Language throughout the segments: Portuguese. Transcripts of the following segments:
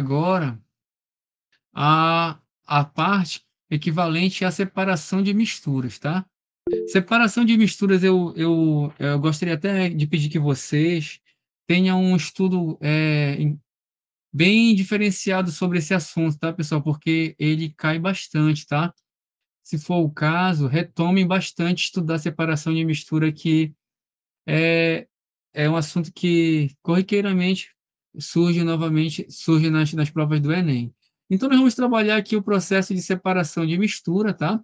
agora a parte equivalente à separação de misturas, tá? Separação de misturas, eu gostaria até de pedir que vocês tenham um estudo bem diferenciado sobre esse assunto, tá, pessoal? Porque ele cai bastante, tá? Se for o caso, retomem bastante estudar separação de mistura, que é, é um assunto que corriqueiramente surge nas provas do Enem. Então, nós vamos trabalhar aqui o processo de separação de mistura, tá?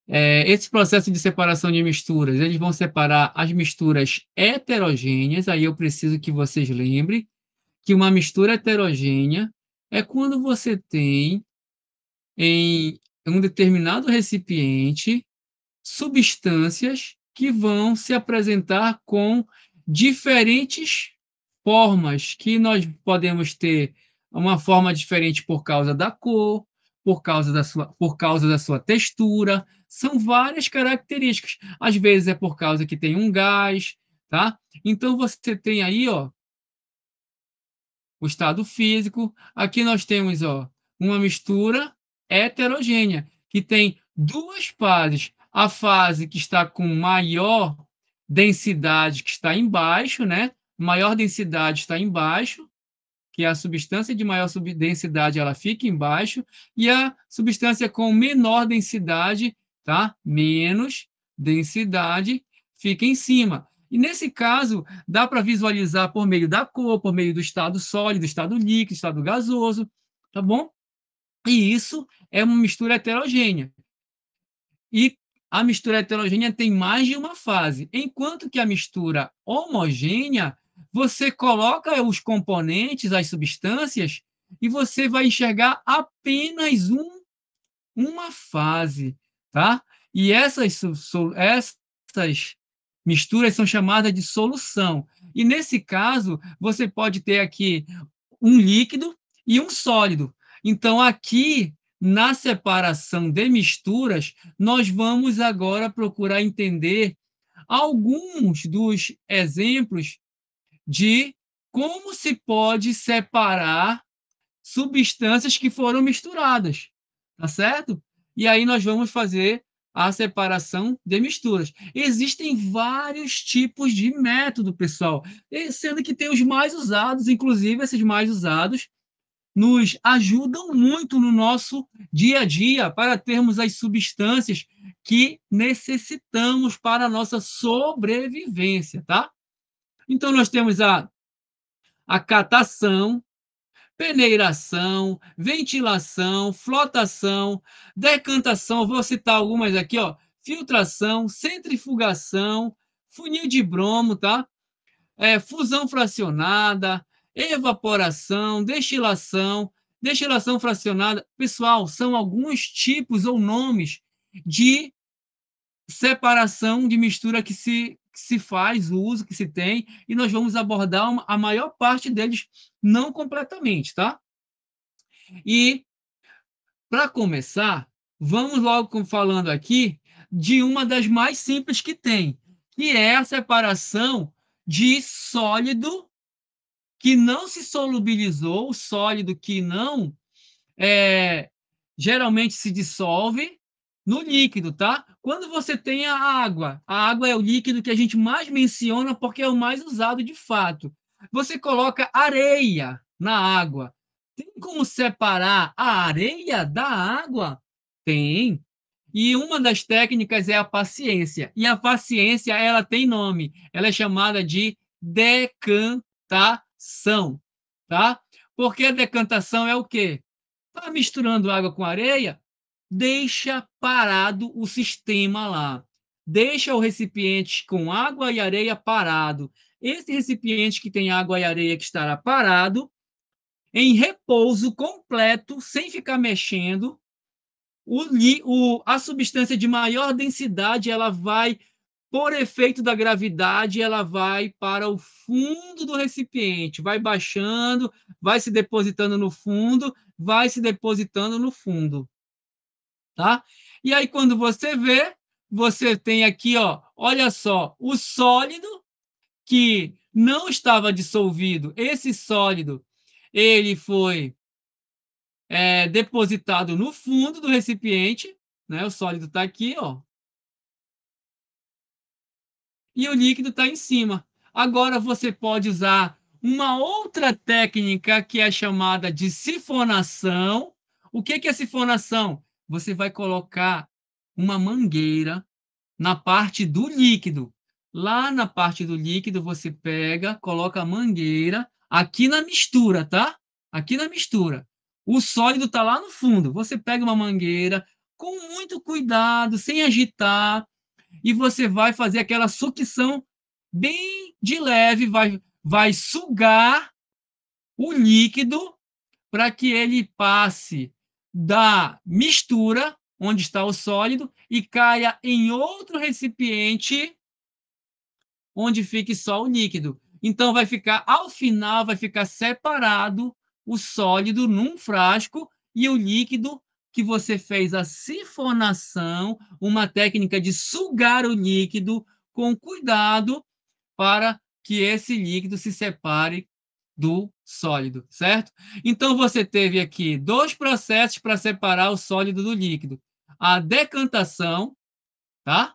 Esse processo de separação de misturas, eles vão separar as misturas heterogêneas, aí eu preciso que vocês lembrem que uma mistura heterogênea é quando você tem em um determinado recipiente substâncias que vão se apresentar com diferentes formas, que nós podemos ter uma forma diferente por causa da cor, por causa da sua textura, são várias características. Às vezes é por causa que tem um gás, tá? Então você tem aí, ó, o estado físico. Aqui nós temos, ó, uma mistura heterogênea, que tem duas fases. A fase que está com maior densidade, que está embaixo, né? Maior densidade está embaixo, que é a substância de maior densidade, ela fica embaixo, e a substância com menor densidade, tá? Menos densidade, fica em cima. E nesse caso, dá para visualizar por meio da cor, por meio do estado sólido, estado líquido, estado gasoso, tá bom? E isso é uma mistura heterogênea. E a mistura heterogênea tem mais de uma fase, enquanto que a mistura homogênea, você coloca os componentes, as substâncias, e você vai enxergar apenas uma fase, tá? E essas misturas são chamadas de solução. E nesse caso, você pode ter aqui um líquido e um sólido. Então, aqui, na separação de misturas, nós vamos agora procurar entender alguns dos exemplos de como se pode separar substâncias que foram misturadas, tá certo? E aí nós vamos fazer a separação de misturas. Existem vários tipos de método, pessoal, sendo que tem os mais usados, inclusive esses mais usados nos ajudam muito no nosso dia a dia para termos as substâncias que necessitamos para a nossa sobrevivência, tá? Então, nós temos a catação, peneiração, ventilação, flotação, decantação, vou citar algumas aqui, ó, filtração, centrifugação, funil de bromo, tá? Fusão fracionada, evaporação, destilação fracionada. Pessoal, são alguns tipos ou nomes de separação de mistura que se faz, o uso que se tem, e nós vamos abordar a maior parte deles, não completamente, tá? E, para começar, vamos logo falando aqui de uma das mais simples que tem, que é a separação de sólido que não se solubilizou, o sólido que não é, geralmente se dissolve no líquido, tá? Quando você tem a água é o líquido que a gente mais menciona porque é o mais usado de fato. Você coloca areia na água. Tem como separar a areia da água? Tem. E uma das técnicas é a paciência. E a paciência, ela tem nome. Ela é chamada de decantação, tá? Porque a decantação é o quê? Está misturando água com areia, deixa parado o sistema lá. Deixa o recipiente com água e areia parado. Esse recipiente que tem água e areia que estará parado, em repouso completo, sem ficar mexendo, a substância de maior densidade, ela vai, por efeito da gravidade, ela vai para o fundo do recipiente, vai baixando, vai se depositando no fundo, vai se depositando no fundo, tá? E aí, quando você vê, você tem aqui, ó, olha só, o sólido que não estava dissolvido, esse sólido, ele foi depositado no fundo do recipiente, né? O sólido está aqui, ó, e o líquido está em cima. Agora você pode usar uma outra técnica que é chamada de sifonação. O que é sifonação? Você vai colocar uma mangueira na parte do líquido. Lá na parte do líquido, você pega, coloca a mangueira aqui na mistura, tá? Aqui na mistura. O sólido está lá no fundo. Você pega uma mangueira com muito cuidado, sem agitar, e você vai fazer aquela sucção bem de leve, vai sugar o líquido para que ele passe da mistura, onde está o sólido, e caia em outro recipiente, onde fique só o líquido. Então, vai ficar, ao final, vai ficar separado o sólido num frasco e o líquido que você fez a sifonação, uma técnica de sugar o líquido com cuidado para que esse líquido se separe do sólido, certo? Então, você teve aqui dois processos para separar o sólido do líquido. A decantação, tá?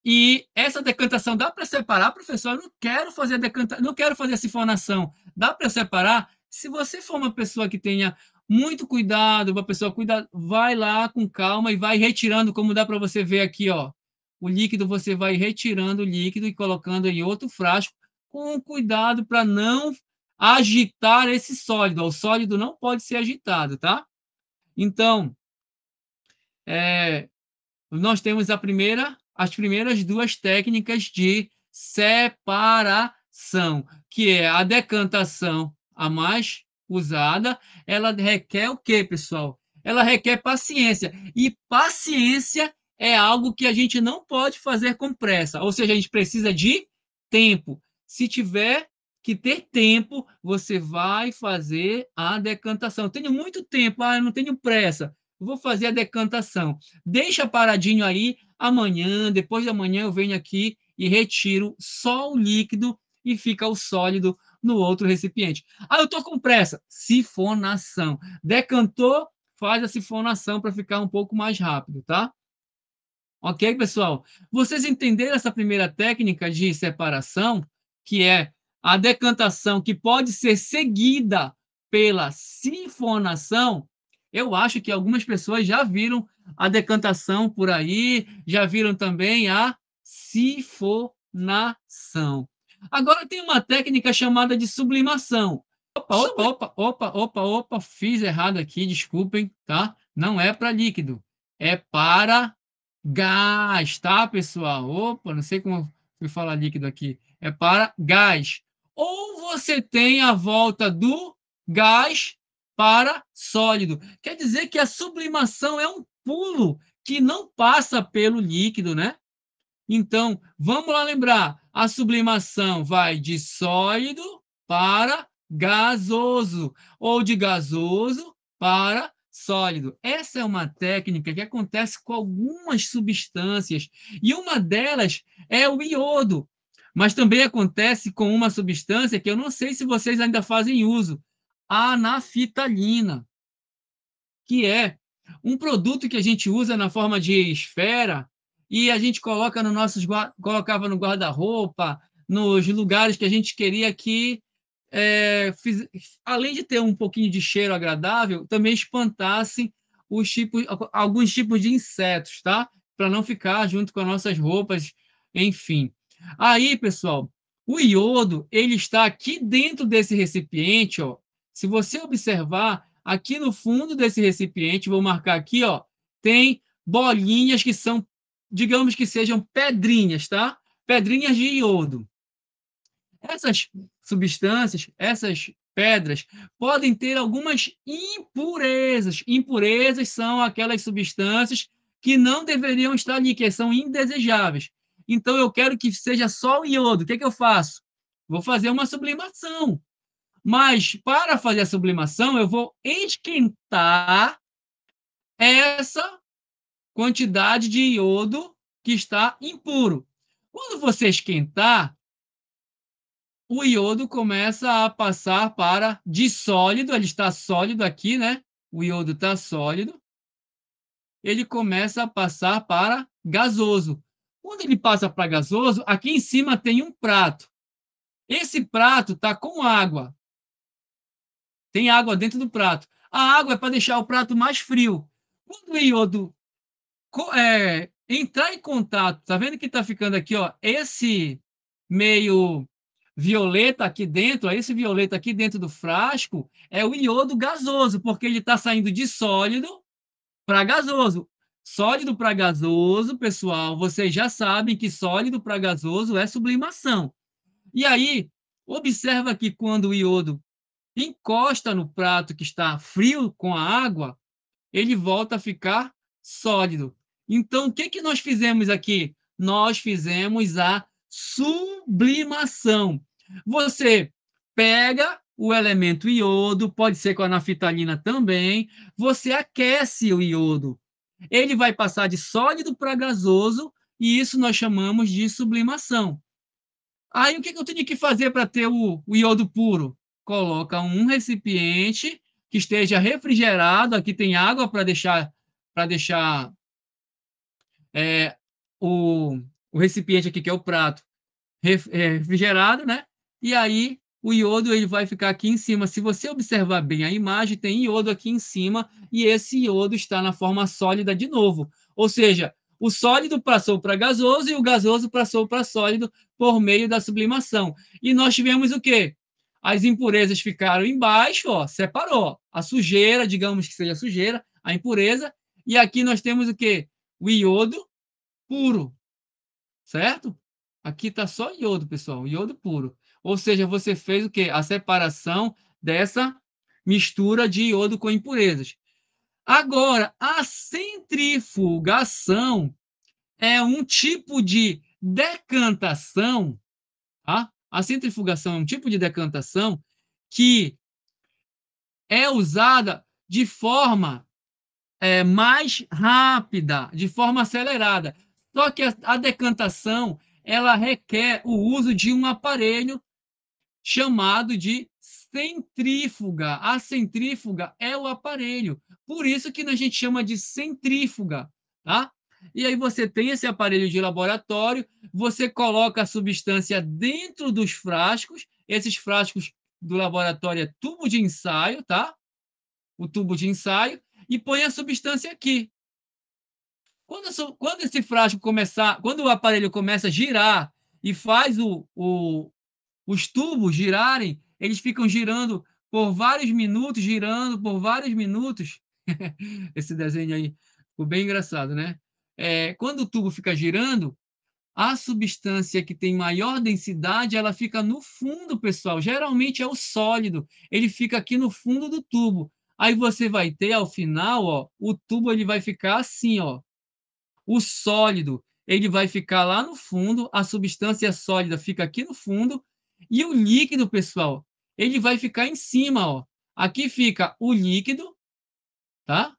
E essa decantação dá para separar, professor? Eu não quero fazer não quero fazer a sifonação. Dá para separar? Se você for uma pessoa que tenha muito cuidado, uma pessoa cuida, vai lá com calma e vai retirando, como dá para você ver aqui, ó. O líquido você vai retirando o líquido e colocando em outro frasco com cuidado para não agitar esse sólido. O sólido não pode ser agitado, tá? Então, é, nós temos as primeiras duas técnicas de separação, que é a decantação, a mais usada. Ela requer o quê, pessoal? Ela requer paciência. E paciência é algo que a gente não pode fazer com pressa. Ou seja, a gente precisa de tempo. Se tiver que ter tempo, você vai fazer a decantação. Eu tenho muito tempo, eu não tenho pressa. Vou fazer a decantação. Deixa paradinho aí, amanhã, depois de amanhã eu venho aqui e retiro só o líquido e fica o sólido no outro recipiente. Ah, eu estou com pressa. Sifonação. Decantou, faz a sifonação para ficar um pouco mais rápido, tá? Ok, pessoal? Vocês entenderam essa primeira técnica de separação, que é a decantação, que pode ser seguida pela sifonação? Eu acho que algumas pessoas já viram a decantação por aí, já viram também a sifonação. Agora tem uma técnica chamada de sublimação. Opa, fiz errado aqui, desculpem, tá? Não é para líquido, é para gás, tá, pessoal? Opa, não sei como eu fui falar líquido aqui. É para gás. Ou você tem a volta do gás para sólido. Quer dizer que a sublimação é um pulo que não passa pelo líquido, né? Então, vamos lá lembrar. A sublimação vai de sólido para gasoso, ou de gasoso para sólido. Essa é uma técnica que acontece com algumas substâncias, e uma delas é o iodo. Mas também acontece com uma substância que eu não sei se vocês ainda fazem uso, a naftalina, que é um produto que a gente usa na forma de esfera e a gente coloca no colocava no guarda-roupa, nos lugares que a gente queria que, além de ter um pouquinho de cheiro agradável, também espantasse alguns tipos de insetos, tá? Para não ficar junto com as nossas roupas, enfim. Aí, pessoal, o iodo, ele está aqui dentro desse recipiente, ó. Se você observar, aqui no fundo desse recipiente, vou marcar aqui, ó, tem bolinhas que são, digamos que sejam pedrinhas, tá? Pedrinhas de iodo. Essas substâncias, essas pedras, podem ter algumas impurezas. Impurezas são aquelas substâncias que não deveriam estar ali, que são indesejáveis. Então, eu quero que seja só o iodo. O que é que eu faço? Vou fazer uma sublimação. Mas, para fazer a sublimação, eu vou esquentar essa quantidade de iodo que está impuro. Quando você esquentar, o iodo começa a passar para de sólido, ele está sólido aqui, né? O iodo está sólido, ele começa a passar para gasoso. Quando ele passa para gasoso, aqui em cima tem um prato. Esse prato está com água. Tem água dentro do prato. A água é para deixar o prato mais frio. Quando o iodo entrar em contato, tá vendo que está ficando aqui, ó, esse meio violeta aqui dentro, ó, esse violeta aqui dentro do frasco é o iodo gasoso, porque ele está saindo de sólido para gasoso. Sólido para gasoso, pessoal, vocês já sabem que sólido para gasoso é sublimação. E aí, observa que quando o iodo encosta no prato que está frio com a água, ele volta a ficar sólido. Então, o que que nós fizemos aqui? Nós fizemos a sublimação. Você pega o elemento iodo, pode ser com a naftalina também, você aquece o iodo. Ele vai passar de sólido para gasoso, e isso nós chamamos de sublimação. Aí, o que que eu tenho que fazer para ter o iodo puro? Coloca um recipiente que esteja refrigerado. Aqui tem água para deixar é, o, o recipiente aqui, que é o prato, refrigerado, né? E aí o iodo ele vai ficar aqui em cima. Se você observar bem a imagem, tem iodo aqui em cima e esse iodo está na forma sólida de novo. Ou seja, o sólido passou para gasoso e o gasoso passou para sólido por meio da sublimação. E nós tivemos o quê? As impurezas ficaram embaixo, ó, separou. A sujeira, digamos que seja sujeira, a impureza. E aqui nós temos o quê? O iodo puro, certo? Aqui está só iodo, pessoal, iodo puro. Ou seja, você fez o quê? A separação dessa mistura de iodo com impurezas. Agora, a centrifugação é um tipo de decantação, tá? A centrifugação é um tipo de decantação que é usada de forma mais rápida, de forma acelerada. Só que a decantação ela requer o uso de um aparelho chamado de centrífuga. A centrífuga é o aparelho. Por isso que a gente chama de centrífuga, tá? E aí você tem esse aparelho de laboratório, você coloca a substância dentro dos frascos. Esses frascos do laboratório é tubo de ensaio, tá? O tubo de ensaio, e põe a substância aqui. Quando esse frasco começar, quando o aparelho começa a girar e faz os tubos girarem, eles ficam girando por vários minutos, girando por vários minutos. Esse desenho aí ficou bem engraçado, né? Quando o tubo fica girando, a substância que tem maior densidade, ela fica no fundo, pessoal. Geralmente é o sólido, ele fica aqui no fundo do tubo. Aí você vai ter, ao final, ó, o tubo ele vai ficar assim, ó. O sólido, ele vai ficar lá no fundo, a substância sólida fica aqui no fundo, e o líquido, pessoal, ele vai ficar em cima, ó. Aqui fica o líquido, tá?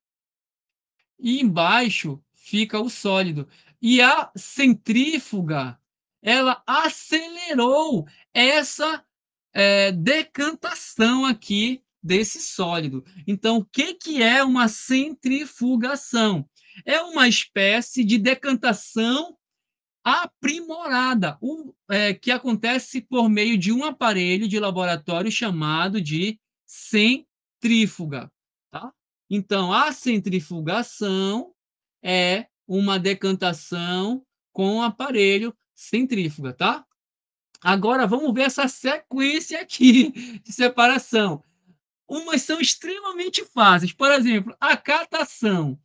E embaixo fica o sólido. E a centrífuga, ela acelerou essa decantação aqui desse sólido. Então, o que, que é uma centrifugação? É uma espécie de decantação aprimorada, que acontece por meio de um aparelho de laboratório chamado de centrífuga. Tá? Então, a centrifugação é uma decantação com aparelho centrífuga, tá? Agora vamos ver essa sequência aqui de separação. Umas são extremamente fáceis. Por exemplo, a catação.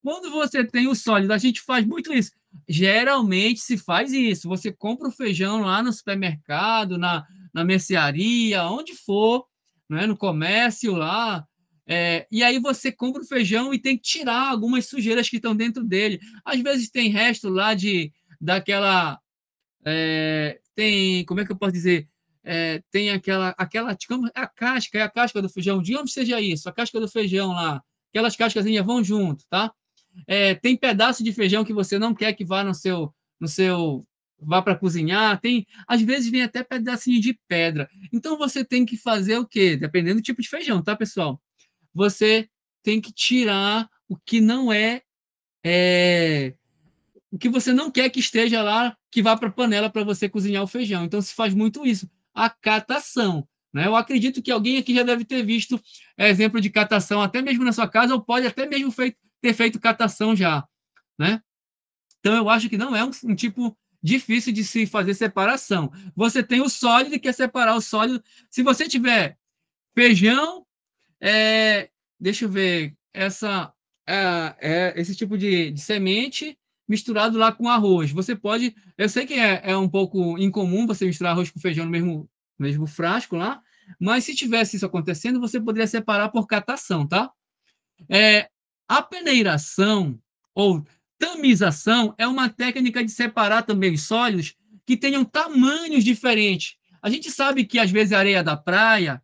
Quando você tem o sólido, a gente faz muito isso. Geralmente se faz isso. Você compra o feijão lá no supermercado, na mercearia, onde for, né, no comércio lá. E aí você compra o feijão e tem que tirar algumas sujeiras que estão dentro dele. Às vezes tem resto lá daquela. Tem, como é que eu posso dizer? Tem aquela, digamos, é a casca do feijão, digamos que seja isso, a casca do feijão lá. Aquelas cascazinhas vão junto, tá? Tem pedaço de feijão que você não quer que vá no seu vá para cozinhar, às vezes vem até pedacinho de pedra. Então você tem que fazer o quê? Dependendo do tipo de feijão, tá, pessoal? Você tem que tirar o que não é o que você não quer que esteja lá, que vá para a panela para você cozinhar o feijão. Então se faz muito isso, a catação. Né? Eu acredito que alguém aqui já deve ter visto exemplo de catação, até mesmo na sua casa, ou pode até mesmo ter feito catação já. Né? Então eu acho que não é um tipo difícil de se fazer separação. Você tem o sólido e quer separar o sólido. Se você tiver feijão, deixa eu ver, esse tipo de semente misturado lá com arroz. Você pode, eu sei que é um pouco incomum você misturar arroz com feijão no mesmo frasco lá, mas se tivesse isso acontecendo, você poderia separar por catação, tá? É, a peneiração ou tamização é uma técnica de separar também os sólidos que tenham tamanhos diferentes. A gente sabe que às vezes a areia da praia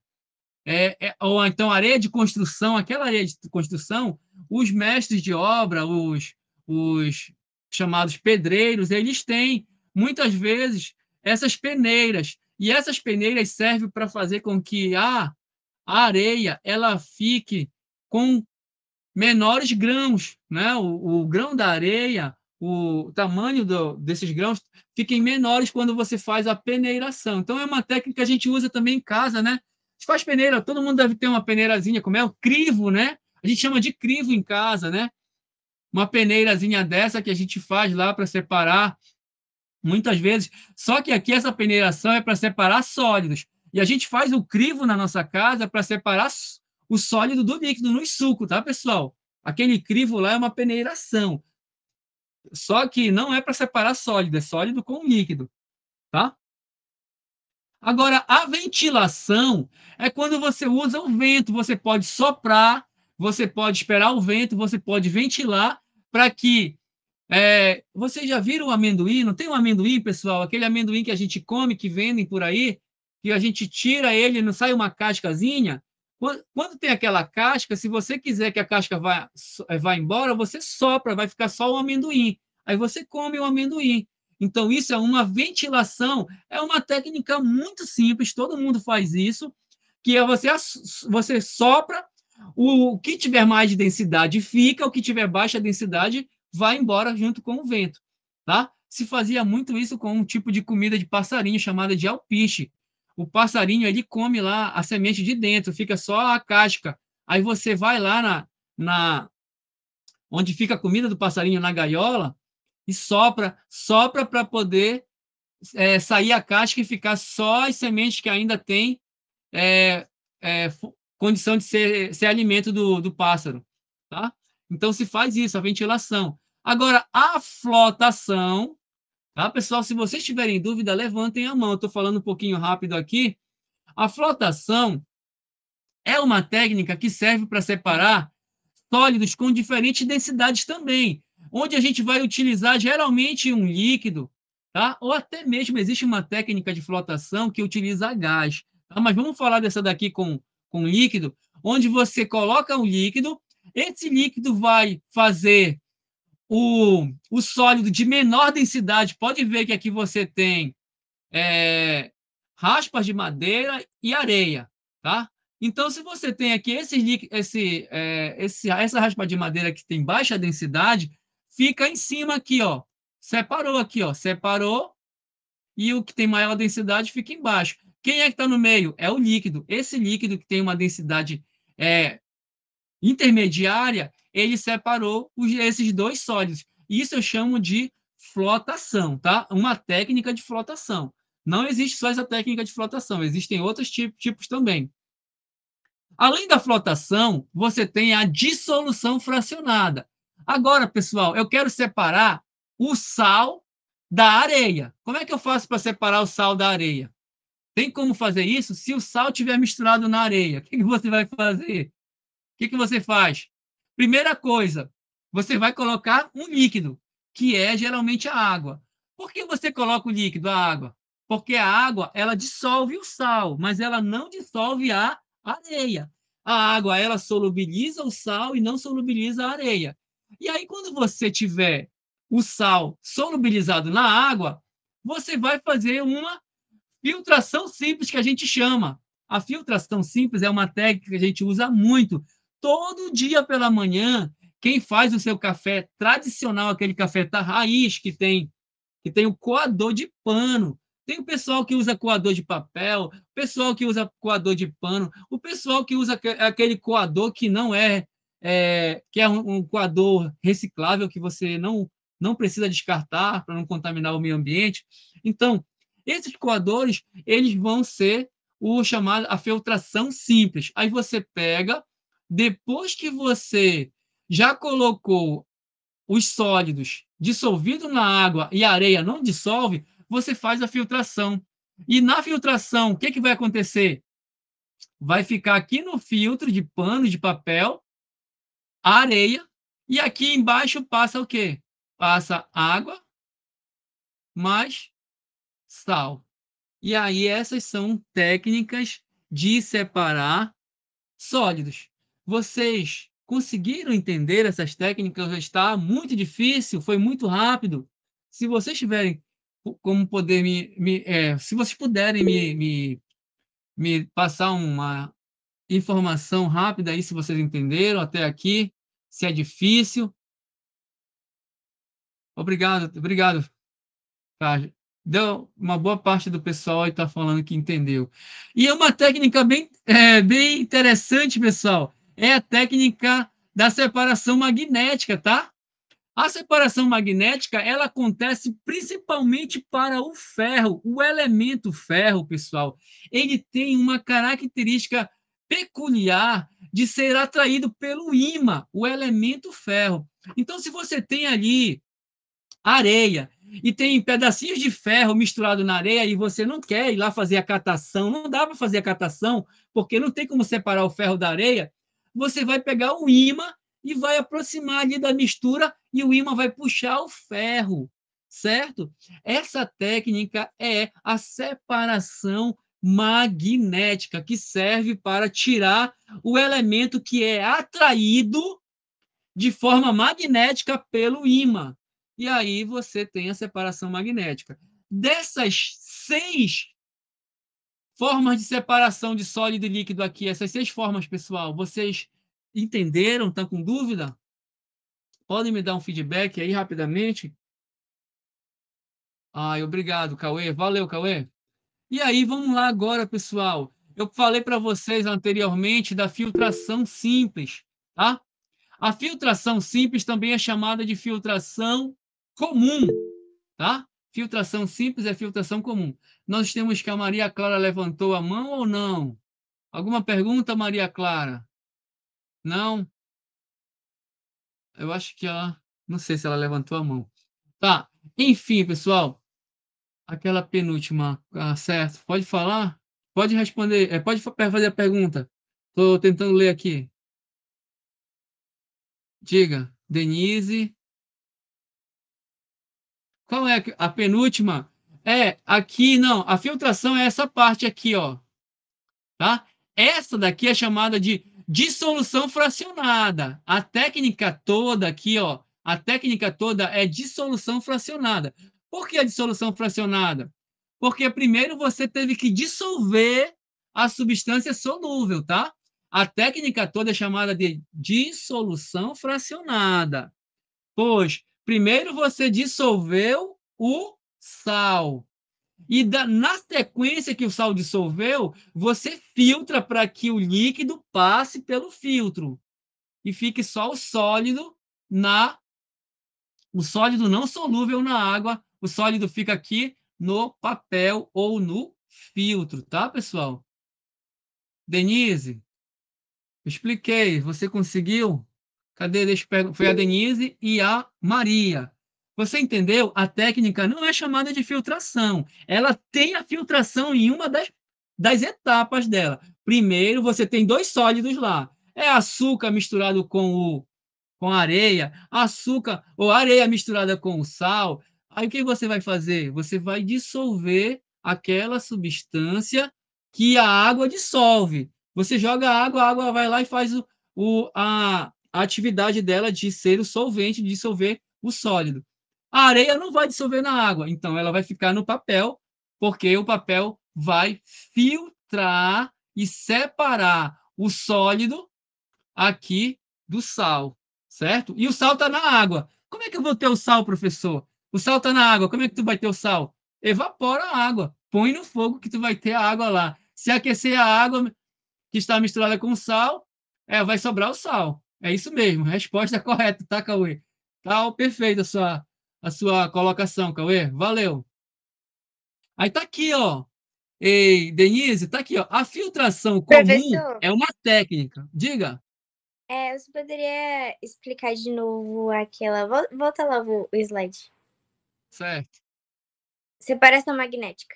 ou então areia de construção, aquela areia de construção, os mestres de obra, os chamados pedreiros, eles têm muitas vezes essas peneiras, e essas peneiras servem para fazer com que a areia ela fique com menores grãos, né? O grão da areia, o tamanho desses grãos fiquem menores quando você faz a peneiração. Então é uma técnica que a gente usa também em casa, né? Se faz peneira, todo mundo deve ter uma peneirazinha, como é o crivo, né? A gente chama de crivo em casa, né? Uma peneirazinha dessa que a gente faz lá para separar muitas vezes. Só que aqui essa peneiração é para separar sólidos. E a gente faz o crivo na nossa casa para separar o sólido do líquido no suco, tá, pessoal? Aquele crivo lá é uma peneiração. Só que não é para separar sólido, é sólido com líquido, tá? Agora, a ventilação é quando você usa o vento. Você pode soprar, você pode esperar o vento, você pode ventilar para que vocês já viram o amendoim? Não tem um amendoim, pessoal? Aquele amendoim que a gente come, que vendem por aí, que a gente tira ele, não sai uma cascazinha. Quando tem aquela casca, se você quiser que a casca vá embora, você sopra, vai ficar só o amendoim. Aí você come o amendoim. Então, isso é uma ventilação, é uma técnica muito simples, todo mundo faz isso, que é você sopra, o que tiver mais de densidade fica, o que tiver baixa densidade vai embora junto com o vento, tá? Se fazia muito isso com um tipo de comida de passarinho chamada de alpiche. O passarinho ele come lá a semente de dentro, fica só a casca. Aí você vai lá na onde fica a comida do passarinho na gaiola e sopra para poder sair a casca e ficar só as sementes que ainda tem é, condição de ser alimento do pássaro, tá? Então se faz isso, a ventilação. Agora, a flotação, tá, pessoal? Se vocês tiverem dúvida, levantem a mão. Estou falando um pouquinho rápido aqui. A flotação é uma técnica que serve para separar sólidos com diferentes densidades também, onde a gente vai utilizar geralmente um líquido, tá? Ou até mesmo existe uma técnica de flotação que utiliza gás, tá? Mas vamos falar dessa daqui com líquido, onde você coloca um líquido, esse líquido vai fazer o sólido de menor densidade. Pode ver que aqui você tem é, raspas de madeira e areia, tá? Então, se você tem aqui essa raspa de madeira que tem baixa densidade, fica em cima aqui, ó. Separou aqui, ó. Separou e o que tem maior densidade fica embaixo. Quem é que está no meio? É o líquido. Esse líquido que tem uma densidade intermediária, ele separou esses dois sólidos. Isso eu chamo de flotação, tá? Uma técnica de flotação. Não existe só essa técnica de flotação, existem outros tipos também. Além da flotação, você tem a dissolução fracionada. Agora, pessoal, eu quero separar o sal da areia. Como é que eu faço para separar o sal da areia? Tem como fazer isso? Se o sal estiver misturado na areia, o que você vai fazer? O que você faz? Primeira coisa, você vai colocar um líquido, que é geralmente a água. Por que você coloca o líquido, a água? Porque a água, ela dissolve o sal, mas ela não dissolve a areia. A água, ela solubiliza o sal e não solubiliza a areia. E aí, quando você tiver o sal solubilizado na água, você vai fazer uma filtração simples, que a gente chama. A filtração simples é uma técnica que a gente usa muito. Todo dia pela manhã, quem faz o seu café tradicional, aquele café da raiz que tem o coador de pano. Tem o pessoal que usa coador de papel, o pessoal que usa coador de pano, o pessoal que usa aquele coador que não que é um coador reciclável que você não precisa descartar para não contaminar o meio ambiente. Então, esses coadores, eles vão ser o chamado a filtração simples. Aí você pega, depois que você já colocou os sólidos dissolvidos na água e a areia não dissolve, você faz a filtração. E na filtração, o que, que vai acontecer? Vai ficar aqui no filtro de pano, de papel, a areia, e aqui embaixo passa o quê? Passa água mais sal. E aí essas são técnicas de separar sólidos. Vocês conseguiram entender essas técnicas? Está muito difícil? Foi muito rápido? Se vocês tiverem como poder se vocês puderem me passar uma informação rápida aí, se vocês entenderam até aqui, se é difícil. Obrigado, obrigado, tá? Deu uma boa parte do pessoal está falando que entendeu. E é uma técnica bem interessante, pessoal. É a técnica da separação magnética, tá? A separação magnética, ela acontece principalmente para o ferro. O elemento ferro, pessoal, ele tem uma característica peculiar de ser atraído pelo ímã, o elemento ferro. Então, se você tem ali areia e tem pedacinhos de ferro misturado na areia e você não quer ir lá fazer a catação, não dá para fazer a catação, porque não tem como separar o ferro da areia, você vai pegar o ímã e vai aproximar ali da mistura e o ímã vai puxar o ferro, certo? Essa técnica é a separação magnética, que serve para tirar o elemento que é atraído de forma magnética pelo ímã. E aí você tem a separação magnética. Dessas 6 formas de separação de sólido e líquido aqui, essas 6 formas, pessoal, vocês entenderam? Estão com dúvida? Podem me dar um feedback aí rapidamente? Ai, obrigado, Cauê. Valeu, Cauê. E aí, vamos lá agora, pessoal. Eu falei para vocês anteriormente da filtração simples, tá? A filtração simples também é chamada de filtração comum, tá? Filtração simples é filtração comum. Nós temos que a Maria Clara levantou a mão ou não? Alguma pergunta, Maria Clara? Não? Eu acho que ela. Não sei se ela levantou a mão. Tá. Enfim, pessoal, aquela penúltima, certo? Pode falar? Pode responder. Pode fazer a pergunta. Estou tentando ler aqui. Diga, Denise. Qual é a penúltima? É aqui, não. A filtração é essa parte aqui, ó. Tá? Essa daqui é chamada de dissolução fracionada. A técnica toda aqui, ó. A técnica toda é dissolução fracionada. Por que a dissolução fracionada? Porque primeiro você teve que dissolver a substância solúvel, tá? A técnica toda é chamada de dissolução fracionada. Pois, primeiro você dissolveu o sal. E na sequência que o sal dissolveu, você filtra para que o líquido passe pelo filtro e fique só o sólido não solúvel na água, o sólido fica aqui no papel ou no filtro, tá, pessoal? Denise, expliquei, você conseguiu? Cadê? Deixa eu Foi a Denise e a Maria. Você entendeu? A técnica não é chamada de filtração. Ela tem a filtração em uma das etapas dela. Primeiro, você tem 2 sólidos lá. É açúcar misturado com areia, açúcar ou areia misturada com o sal. Aí o que você vai fazer? Você vai dissolver aquela substância que a água dissolve. Você joga a água vai lá e faz a atividade dela de ser o solvente, de dissolver o sólido. A areia não vai dissolver na água, então ela vai ficar no papel, porque o papel vai filtrar e separar o sólido aqui do sal, certo? E o sal está na água. Como é que eu vou ter o sal, professor? O sal está na água. Como é que tu vai ter o sal? Evapora a água. Põe no fogo que tu vai ter a água lá. Se aquecer a água que está misturada com sal, vai sobrar o sal. É isso mesmo. Resposta correta, tá, Cauê? Tá perfeita a sua colocação, Cauê. Valeu. Aí tá aqui, ó. Ei, Denise, tá aqui, ó. A filtração comum Professor, é uma técnica. Diga. você poderia explicar de novo aquela. Volta lá o slide. Certo. Separação magnética.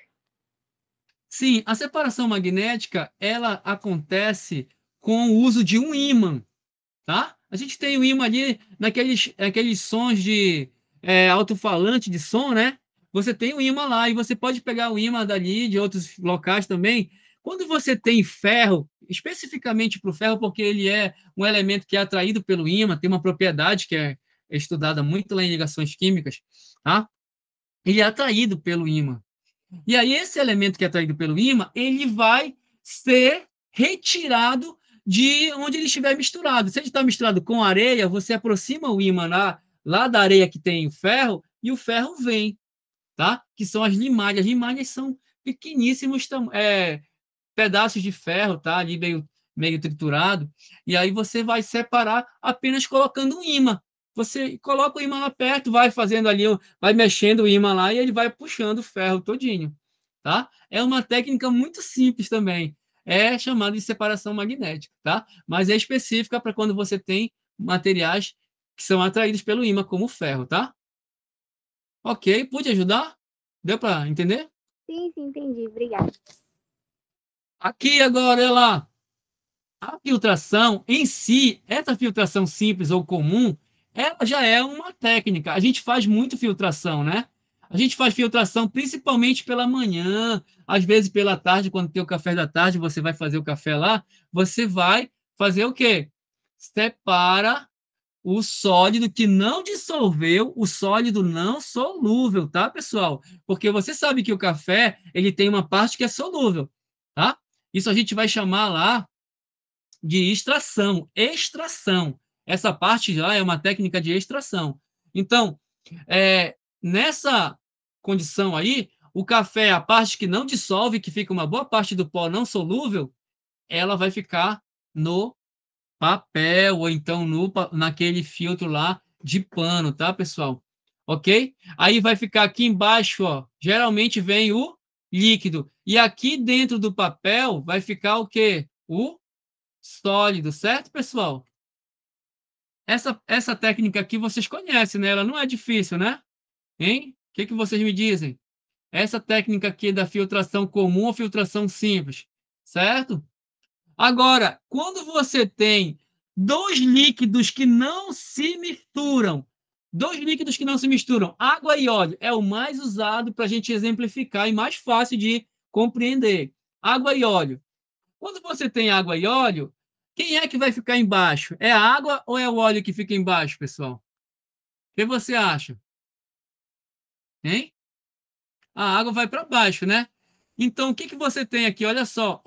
Sim, a separação magnética, ela acontece com o uso de um ímã, tá? A gente tem o ímã ali naqueles sons de alto-falante de som, né? Você tem o ímã lá e você pode pegar o ímã dali, de outros locais também. Quando você tem ferro, especificamente para o ferro, porque ele é um elemento que é atraído pelo ímã, tem uma propriedade que é estudada muito lá em ligações químicas, tá? Ele é atraído pelo ímã. E aí, esse elemento que é atraído pelo ímã, ele vai ser retirado de onde ele estiver misturado. Se ele está misturado com areia, você aproxima o ímã lá da areia que tem o ferro, e o ferro vem, tá? Que são as limalhas. As limalhas são pequeníssimos pedaços de ferro, tá? Ali meio triturado. E aí você vai separar apenas colocando um ímã. Você coloca o ímã lá perto, vai fazendo ali, vai mexendo o ímã lá e ele vai puxando o ferro todinho, tá? É uma técnica muito simples também. É chamada de separação magnética, tá? Mas é específica para quando você tem materiais que são atraídos pelo ímã, como o ferro, tá? Ok, pude ajudar? Deu para entender? Sim, sim, entendi. Obrigada. Aqui agora, ela. A filtração em si, essa filtração simples ou comum, ela já é uma técnica. A gente faz muito filtração, né? A gente faz filtração principalmente pela manhã, às vezes pela tarde, quando tem o café da tarde, você vai fazer o café lá, você vai fazer o quê? Separa o sólido que não dissolveu, o sólido não solúvel, tá, pessoal? Porque você sabe que o café, ele tem uma parte que é solúvel, tá? Isso a gente vai chamar lá de extração, extração. Essa parte já é uma técnica de extração. Então, nessa condição aí, o café, a parte que não dissolve, que fica uma boa parte do pó não solúvel, ela vai ficar no papel ou então naquele filtro lá de pano, tá, pessoal? Ok? Aí vai ficar aqui embaixo, ó. Geralmente vem o líquido. E aqui dentro do papel vai ficar o quê? O sólido, certo, pessoal? Essa técnica aqui vocês conhecem, né? Ela não é difícil, né? Hein? O que que vocês me dizem? Essa técnica aqui da filtração comum ou filtração simples, certo? Agora, quando você tem dois líquidos que não se misturam, água e óleo é o mais usado para a gente exemplificar e mais fácil de compreender. Água e óleo. Quando você tem água e óleo, quem é que vai ficar embaixo? É a água ou é o óleo que fica embaixo, pessoal? O que você acha? Hein? A água vai para baixo, né? Então, o que que você tem aqui? Olha só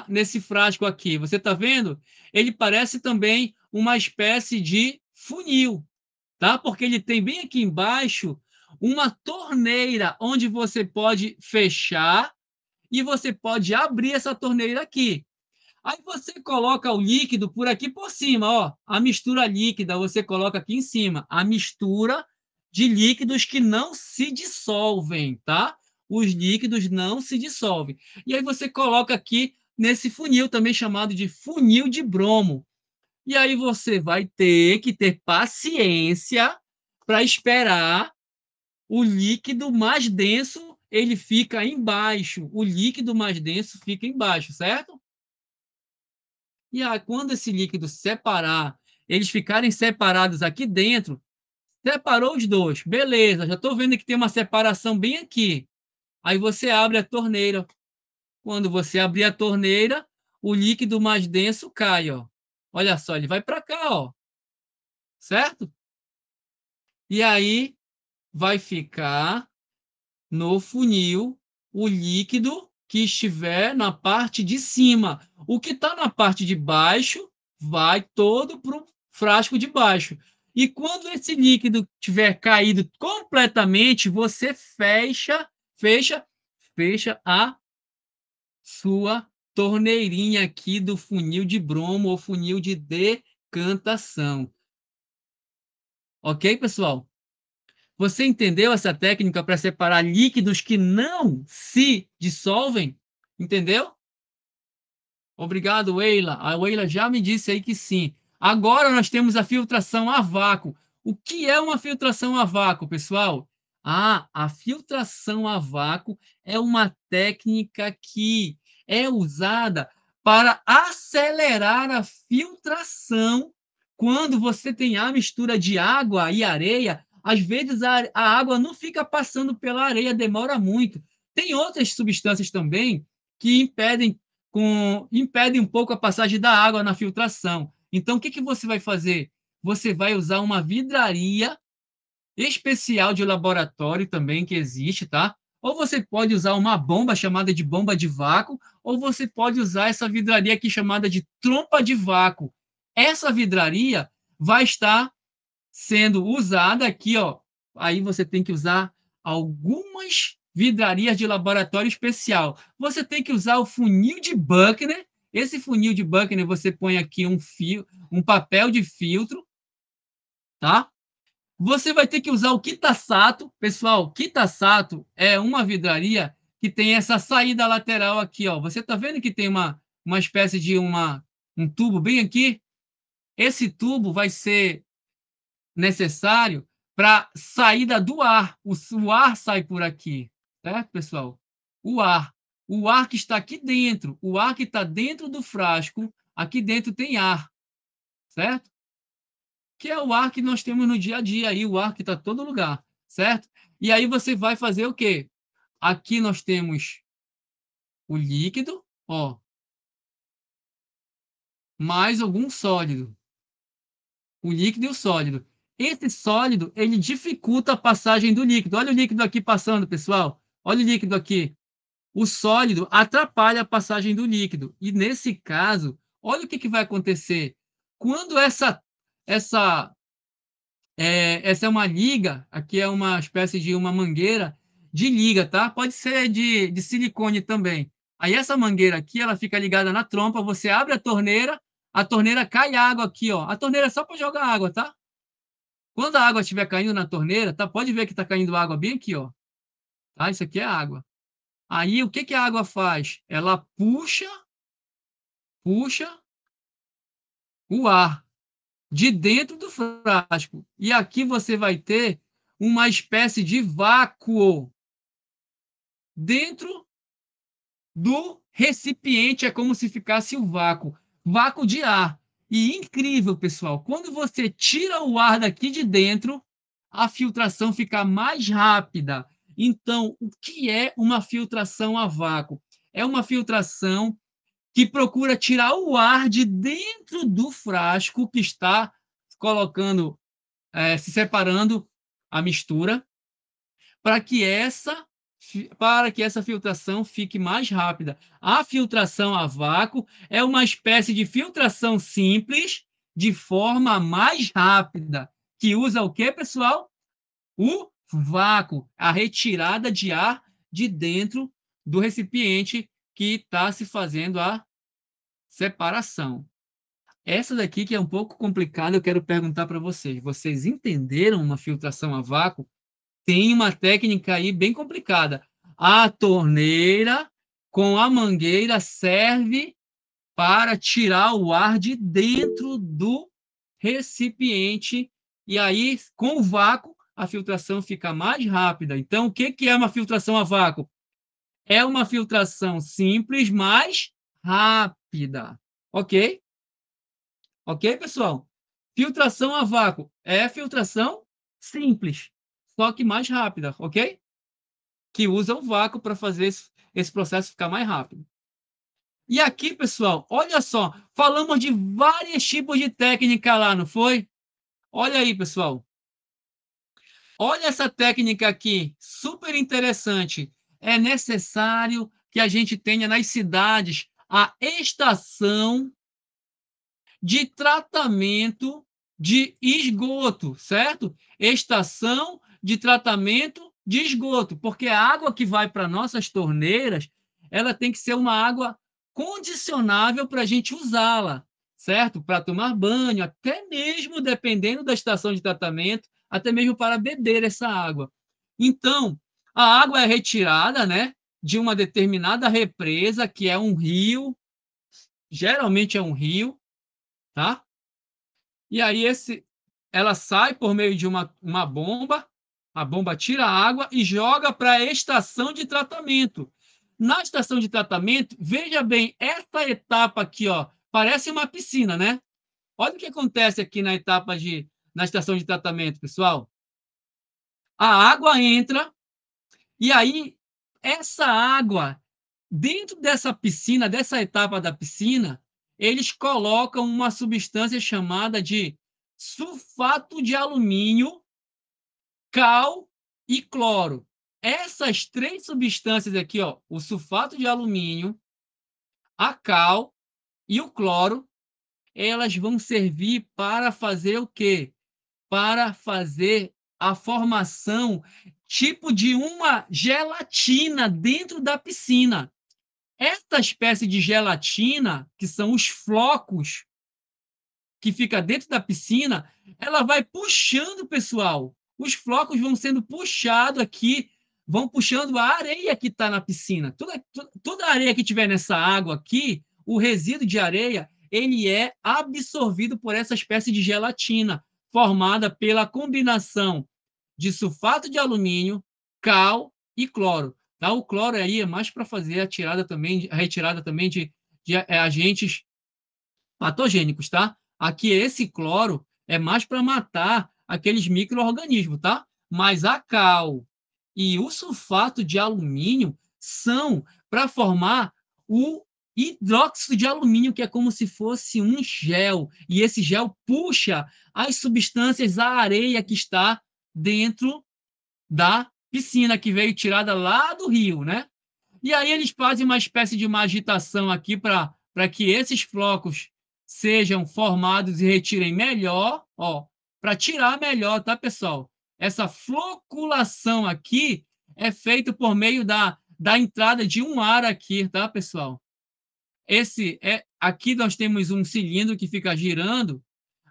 nesse frasco aqui. Você está vendo? Ele parece também uma espécie de funil, tá? Porque ele tem bem aqui embaixo uma torneira onde você pode fechar e você pode abrir essa torneira aqui. Aí você coloca o líquido por aqui por cima, ó. A mistura líquida você coloca aqui em cima. A mistura de líquidos que não se dissolvem, tá? Os líquidos não se dissolvem. E aí você coloca aqui nesse funil, também chamado de funil de bromo. E aí você vai ter que ter paciência para esperar o líquido mais denso, ele fica embaixo. O líquido mais denso fica embaixo, certo? E aí, quando esse líquido separar, eles ficarem separados aqui dentro, separou os dois, beleza, já estou vendo que tem uma separação bem aqui. Aí você abre a torneira. Quando você abrir a torneira, o líquido mais denso cai, ó. Olha só, ele vai para cá, ó. Certo? E aí vai ficar no funil o líquido que estiver na parte de cima. O que está na parte de baixo vai todo para o frasco de baixo. E quando esse líquido tiver caído completamente, você fecha a sua torneirinha aqui do funil de bromo ou funil de decantação. Ok, pessoal? Você entendeu essa técnica para separar líquidos que não se dissolvem? Entendeu? Obrigado, Weila. A Weila já me disse aí que sim. Agora nós temos a filtração a vácuo. O que é uma filtração a vácuo, pessoal? A filtração a vácuo é uma técnica que é usada para acelerar a filtração quando você tem a mistura de água e areia. Às vezes a água não fica passando pela areia, demora muito. Tem outras substâncias também que impedem um pouco a passagem da água na filtração. Então, o que você vai fazer? Você vai usar uma vidraria especial de laboratório também que existe, tá? Ou você pode usar uma bomba chamada de bomba de vácuo, ou você pode usar essa vidraria aqui chamada de trompa de vácuo. Essa vidraria vai estar sendo usada aqui, ó. Aí você tem que usar algumas vidrarias de laboratório especial. Você tem que usar o funil de Buckner. Esse funil de Buckner você põe aqui um papel de filtro, tá? Você vai ter que usar o Kitasato. Pessoal, Kitasato é uma vidraria que tem essa saída lateral aqui, ó. Você está vendo que tem uma espécie de um tubo bem aqui? Esse tubo vai ser necessário para saída do ar. O ar sai por aqui, certo, pessoal? O ar. O ar que está aqui dentro, o ar que está dentro do frasco, aqui dentro tem ar, certo? Que é o ar que nós temos no dia a dia aí, o ar que está em todo lugar, certo? E aí você vai fazer o quê? Aqui nós temos o líquido, ó, mais algum sólido. O líquido e o sólido. Esse sólido, ele dificulta a passagem do líquido. Olha o líquido aqui passando, pessoal. Olha o líquido aqui. O sólido atrapalha a passagem do líquido. E nesse caso, olha o que vai acontecer. Quando essa é uma liga, aqui é uma espécie de uma mangueira de liga, tá? Pode ser de silicone também. Aí essa mangueira aqui, ela fica ligada na trompa, você abre a torneira cai água aqui, ó. A torneira é só para jogar água, tá? Quando a água estiver caindo na torneira, tá? Pode ver que está caindo água bem aqui, ó. Tá? Isso aqui é água. Aí o que a água faz? Ela puxa o ar de dentro do frasco. E aqui você vai ter uma espécie de vácuo dentro do recipiente. É como se ficasse o vácuo de ar. E incrível, pessoal, quando você tira o ar daqui de dentro, a filtração fica mais rápida. Então, o que é uma filtração a vácuo? É uma filtração que procura tirar o ar de dentro do frasco que está se separando a mistura, para que essa filtração fique mais rápida. A filtração a vácuo é uma espécie de filtração simples de forma mais rápida, que usa o que, pessoal? O vácuo, a retirada de ar de dentro do recipiente que está se fazendo a separação. Essa daqui que é um pouco complicada, eu quero perguntar para vocês. Vocês entenderam uma filtração a vácuo? Tem uma técnica aí bem complicada. A torneira com a mangueira serve para tirar o ar de dentro do recipiente e aí, com o vácuo, a filtração fica mais rápida. Então, o que é uma filtração a vácuo? É uma filtração simples, mas rápida. Ok? Ok, pessoal? Filtração a vácuo é filtração simples, só que mais rápida, ok? Que usa o vácuo para fazer esse processo ficar mais rápido. E aqui, pessoal, olha só, falamos de vários tipos de técnica lá, não foi? Olha aí, pessoal. Olha essa técnica aqui, super interessante. É necessário que a gente tenha nas cidades a estação de tratamento de esgoto, certo? Estação de tratamento de esgoto, porque a água que vai para nossas torneiras, ela tem que ser uma água condicionável para a gente usá-la, certo? Para tomar banho, até mesmo dependendo da estação de tratamento, até mesmo para beber essa água. Então, a água é retirada, né, de uma determinada represa, que é um rio, geralmente é um rio, tá? E aí ela sai por meio de uma bomba, a bomba tira a água e joga para a estação de tratamento. Na estação de tratamento, veja bem, essa etapa aqui, ó, parece uma piscina, né? Olha o que acontece aqui na estação de tratamento, pessoal. A água entra e aí essa água, dentro dessa piscina, dessa etapa da piscina, eles colocam uma substância chamada de sulfato de alumínio, cal e cloro. Essas três substâncias aqui, ó, o sulfato de alumínio, a cal e o cloro, elas vão servir para fazer o quê? Para fazer a formação tipo de uma gelatina dentro da piscina. Essa espécie de gelatina, que são os flocos que fica dentro da piscina, ela vai puxando, pessoal. Os flocos vão sendo puxados aqui, vão puxando a areia que está na piscina. Toda a areia que tiver nessa água aqui, o resíduo de areia, ele é absorvido por essa espécie de gelatina, formada pela combinação de sulfato de alumínio, cal e cloro. Tá? O cloro aí é mais para fazer a retirada também de agentes patogênicos, tá? Aqui esse cloro é mais para matar aqueles micro-organismos, tá? Mas a cal e o sulfato de alumínio são para formar o hidróxido de alumínio, que é como se fosse um gel, e esse gel puxa as substâncias, a areia que está dentro da piscina, que veio tirada lá do rio, né? E aí eles fazem uma espécie de uma agitação aqui para que esses flocos sejam formados e retirem melhor, ó, para tirar melhor, tá, pessoal? Essa floculação aqui é feita por meio da entrada de um ar aqui, tá, pessoal? Aqui nós temos um cilindro que fica girando,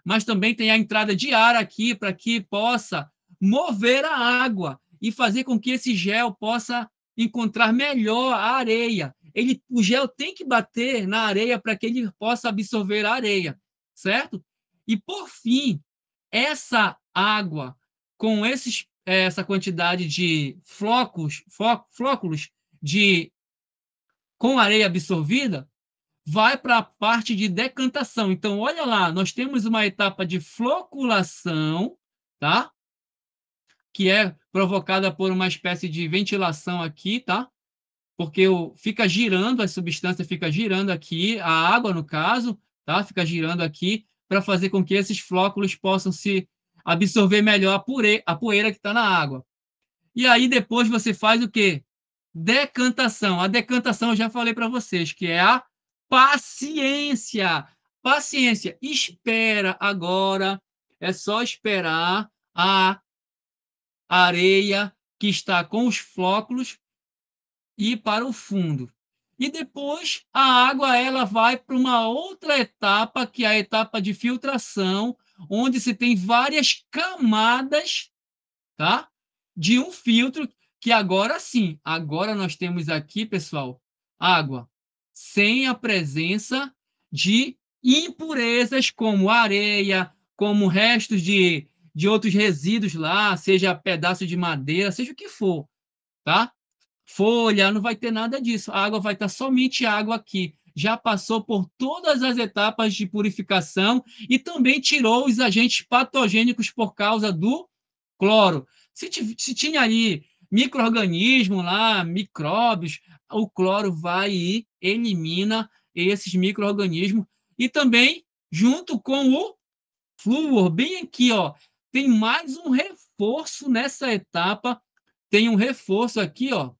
mas também tem a entrada de ar aqui para que possa mover a água e fazer com que esse gel possa encontrar melhor a areia. O gel tem que bater na areia para que ele possa absorver a areia, certo? E, por fim, essa água com essa quantidade de flóculos com areia absorvida, vai para a parte de decantação. Então, olha lá, nós temos uma etapa de floculação, tá? Que é provocada por uma espécie de ventilação aqui, tá? Porque fica girando, a substância fica girando aqui, a água, no caso, tá? Fica girando aqui para fazer com que esses flóculos possam se absorver melhor a poeira que está na água. E aí depois você faz o quê? Decantação. A decantação eu já falei para vocês, que é a paciência. Paciência. Espera agora. É só esperar a areia que está com os flóculos ir para o fundo. E depois a água ela vai para uma outra etapa, que é a etapa de filtração, onde se tem várias camadas, tá? De um filtro que agora sim, agora nós temos aqui, pessoal, água sem a presença de impurezas como areia, como restos de outros resíduos lá, seja pedaço de madeira, seja o que for, tá? Folha, não vai ter nada disso. A água vai estar somente água aqui. Já passou por todas as etapas de purificação e também tirou os agentes patogênicos por causa do cloro. Se tinha ali micro-organismo lá, micróbios, o cloro vai e elimina esses micro-organismos. E também, junto com o flúor, bem aqui, ó, tem mais um reforço reforço nessa etapa, tem um reforço aqui, ó,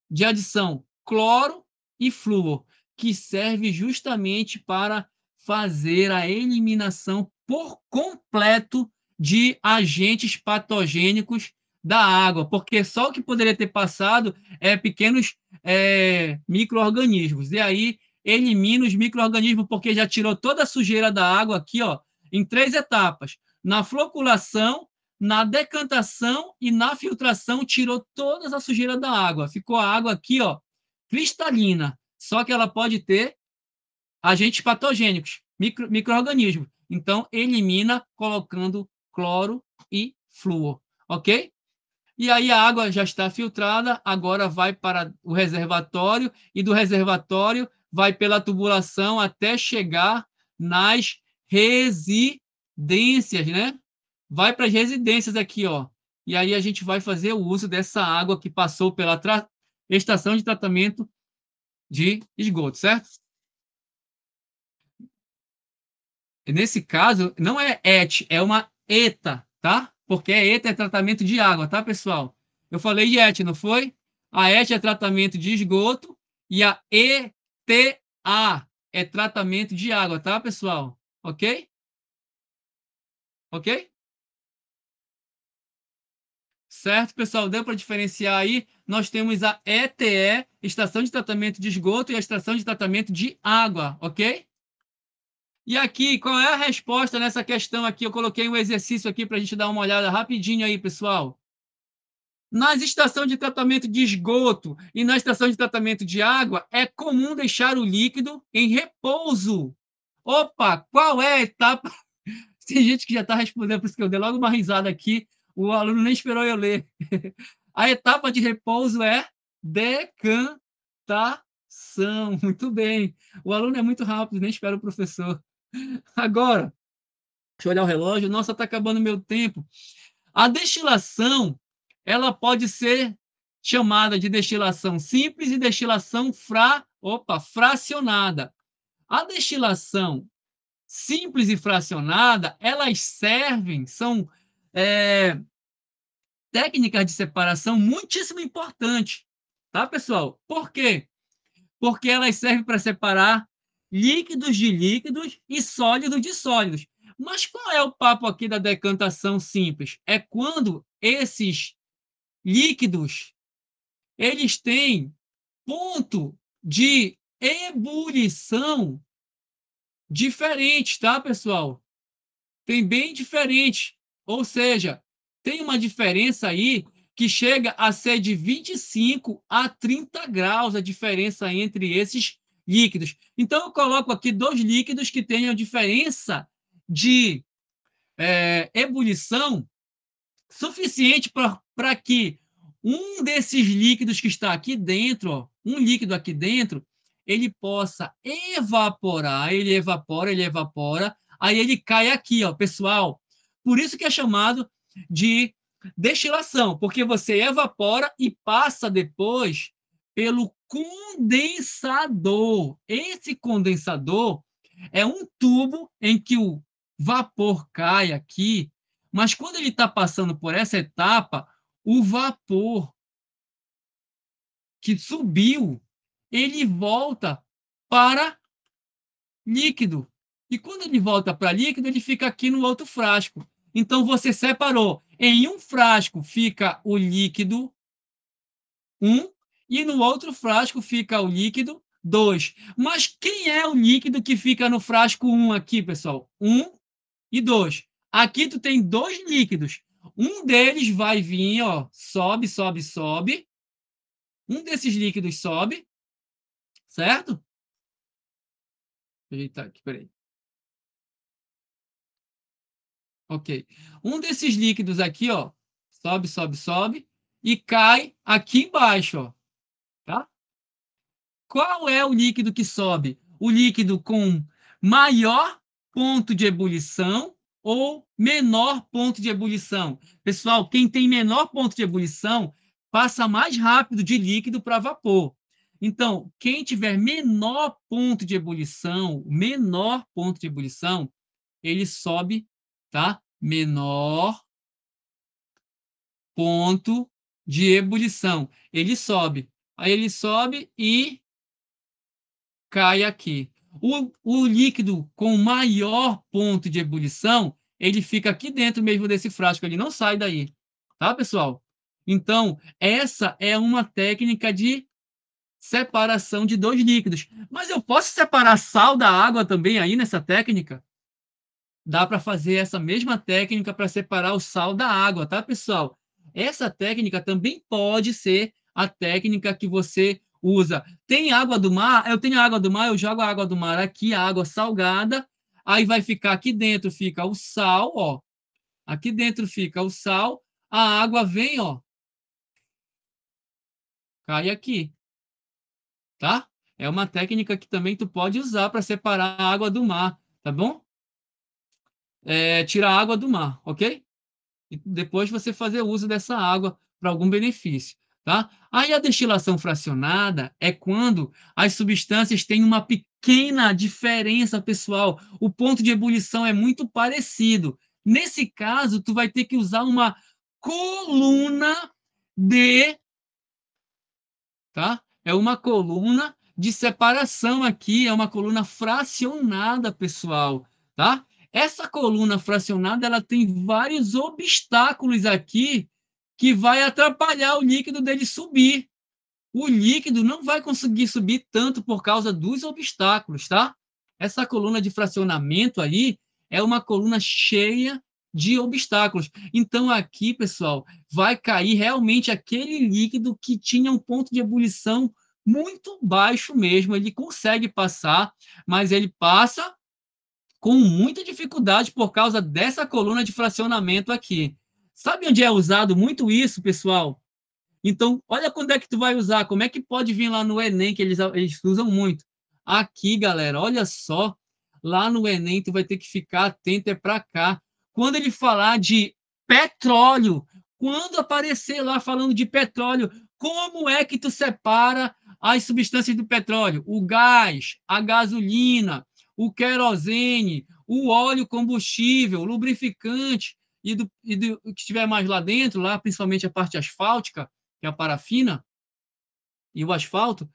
de adição cloro e flúor, que serve justamente para fazer a eliminação por completo de agentes patogênicos da água, porque só o que poderia ter passado é pequenos micro-organismos. E aí elimina os micro-organismos, porque já tirou toda a sujeira da água aqui, ó, em 3 etapas. Na floculação, na decantação e na filtração, tirou toda a sujeira da água. Ficou a água aqui, ó, cristalina. Só que ela pode ter agentes patogênicos, micro-organismos. Então, elimina colocando cloro e flúor, ok? E aí a água já está filtrada, agora vai para o reservatório, e do reservatório vai pela tubulação até chegar nas residências, né? Vai para as residências aqui, ó. E aí a gente vai fazer o uso dessa água que passou pela estação de tratamento de esgoto, certo? Nesse caso, não é ET, é uma ETA, tá? Porque a ETA é tratamento de água, tá, pessoal? Eu falei de ET, não foi? A ET é tratamento de esgoto e a ETA é tratamento de água, tá, pessoal? Ok? Ok? Certo, pessoal? Deu para diferenciar aí? Nós temos a ETE, Estação de Tratamento de Esgoto, e a Estação de Tratamento de Água, ok? E aqui, qual é a resposta nessa questão aqui? Eu coloquei um exercício aqui para a gente dar uma olhada rapidinho aí, pessoal. Nas estações de tratamento de esgoto e na estação de tratamento de água, é comum deixar o líquido em repouso. Opa, qual é a etapa? Tem gente que já está respondendo, por isso que eu dei logo uma risada aqui. O aluno nem esperou eu ler. A etapa de repouso é decantação. Muito bem. O aluno é muito rápido, nem espera o professor. Agora, deixa eu olhar o relógio. Nossa, está acabando o meu tempo. A destilação, ela pode ser chamada de destilação simples e destilação fracionada. A destilação simples e fracionada, elas servem, são técnicas de separação muitíssimo importantes, tá, pessoal? Por quê? Porque elas servem para separar líquidos de líquidos e sólidos de sólidos. Mas qual é o papo aqui da decantação simples? É quando esses líquidos eles têm ponto de ebulição diferente, tá, pessoal? Tem bem diferente. Ou seja, tem uma diferença aí que chega a ser de 25 a 30 graus a diferença entre esses líquidos. Então, eu coloco aqui 2 líquidos que tenham diferença de ebulição suficiente para que um desses líquidos que está aqui dentro, ó, um líquido aqui dentro, ele possa evaporar, ele evapora, aí ele cai aqui, ó, pessoal. Por isso que é chamado de destilação, porque você evapora e passa depois pelo condensador. Esse condensador é um tubo em que o vapor cai aqui, mas quando ele está passando por essa etapa, o vapor que subiu, ele volta para líquido. E quando ele volta para líquido, ele fica aqui no outro frasco. Então, você separou. Em um frasco fica o líquido 1 e no outro frasco fica o líquido 2. Mas quem é o líquido que fica no frasco 1 aqui, pessoal? 1 e 2. Aqui tu tem 2 líquidos. Um deles vai vir, ó, sobe, sobe, sobe. Um desses líquidos sobe, certo? Eita, aqui, peraí. Ok. Um desses líquidos aqui, ó, sobe, sobe, sobe e cai aqui embaixo, ó, tá? Qual é o líquido que sobe? O líquido com maior ponto de ebulição ou menor ponto de ebulição? Pessoal, quem tem menor ponto de ebulição passa mais rápido de líquido para vapor. Então, quem tiver menor ponto de ebulição, ele sobe, tá? Menor ponto de ebulição. Ele sobe. Aí ele sobe e cai aqui. O líquido com maior ponto de ebulição, ele fica aqui dentro mesmo desse frasco, ele não sai daí. Tá, pessoal? Então, essa é uma técnica de separação de dois líquidos. Mas eu posso separar sal da água também aí nessa técnica? Dá para fazer essa mesma técnica para separar o sal da água, tá, pessoal? Essa técnica também pode ser a técnica que você usa. Tem água do mar? Eu tenho água do mar, eu jogo a água do mar aqui, a água salgada, aí vai ficar aqui dentro, fica o sal, ó. Aqui dentro fica o sal, a água vem, ó, cai aqui, tá? É uma técnica que também tu pode usar para separar a água do mar, tá bom? Tirar a água do mar, ok? E depois você fazer uso dessa água para algum benefício, tá? Aí a destilação fracionada é quando as substâncias têm uma pequena diferença, pessoal. O ponto de ebulição é muito parecido. Nesse caso, tu vai ter que usar uma coluna de, tá? É uma coluna de separação aqui, é uma coluna fracionada, pessoal, tá? Essa coluna fracionada, ela tem vários obstáculos aqui que vai atrapalhar o líquido dele subir. O líquido não vai conseguir subir tanto por causa dos obstáculos, tá? Essa coluna de fracionamento aí é uma coluna cheia de obstáculos. Então, aqui, pessoal, vai cair realmente aquele líquido que tinha um ponto de ebulição muito baixo mesmo. Ele consegue passar, mas ele passa com muita dificuldade por causa dessa coluna de fracionamento aqui. Sabe onde é usado muito isso, pessoal? Então, olha quando é que tu vai usar, como é que pode vir lá no Enem, que eles usam muito. Aqui, galera, olha só, lá no Enem tu vai ter que ficar atento, é para cá. Quando ele falar de petróleo, quando aparecer lá falando de petróleo, como é que tu separa as substâncias do petróleo? O gás, a gasolina, o querosene, o óleo combustível, o lubrificante e do que estiver mais lá dentro, lá principalmente a parte asfáltica, que é a parafina, e o asfalto,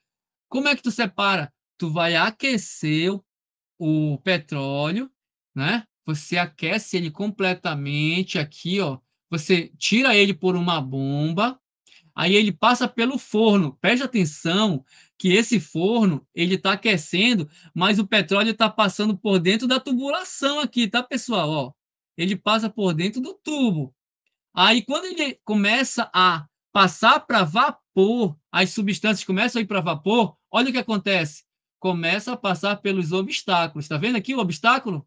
como é que tu separa? Tu vai aquecer o petróleo, né? Você aquece ele completamente aqui, ó. Você tira ele por uma bomba, aí ele passa pelo forno. Preste atenção que esse forno ele está aquecendo, mas o petróleo está passando por dentro da tubulação aqui, tá, pessoal? Ó, ele passa por dentro do tubo. Aí, quando ele começa a passar para vapor, as substâncias começam a ir para vapor, olha o que acontece. Começa a passar pelos obstáculos. Está vendo aqui o obstáculo?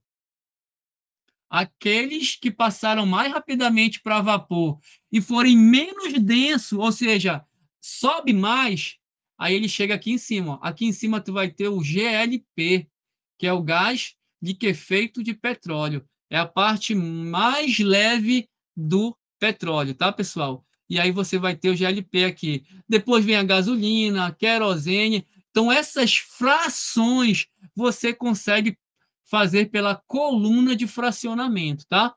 Aqueles que passaram mais rapidamente para vapor e forem menos denso, ou seja, sobe mais, aí ele chega aqui em cima. Ó. Aqui em cima tu vai ter o GLP, que é o gás liquefeito de petróleo. É a parte mais leve do petróleo, tá, pessoal? E aí você vai ter o GLP aqui. Depois vem a gasolina, a querosene. Então, essas frações você consegue fazer pela coluna de fracionamento, tá?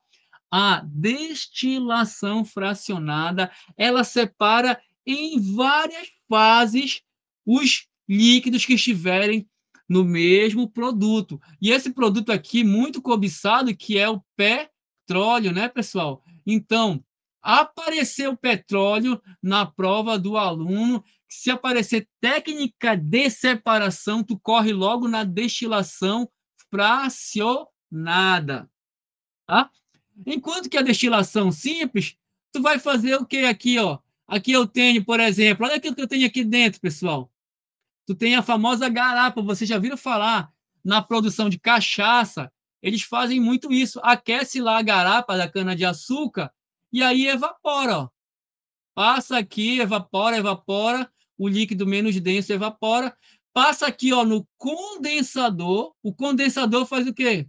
A destilação fracionada, ela separa em várias fases os líquidos que estiverem no mesmo produto. E esse produto aqui, muito cobiçado, que é o petróleo, né, pessoal? Então, apareceu petróleo na prova do aluno, se aparecer técnica de separação, tu corre logo na destilação fracionada, tá? Enquanto que a destilação simples, tu vai fazer o que aqui, ó? Aqui eu tenho, por exemplo, olha aquilo que eu tenho aqui dentro, pessoal. Tu tem a famosa garapa, vocês já viram falar na produção de cachaça? Eles fazem muito isso, aquece lá a garapa da cana-de-açúcar e aí evapora, ó. Passa aqui, evapora, evapora, o líquido menos denso evapora, passa aqui, ó, no condensador. O condensador faz o quê?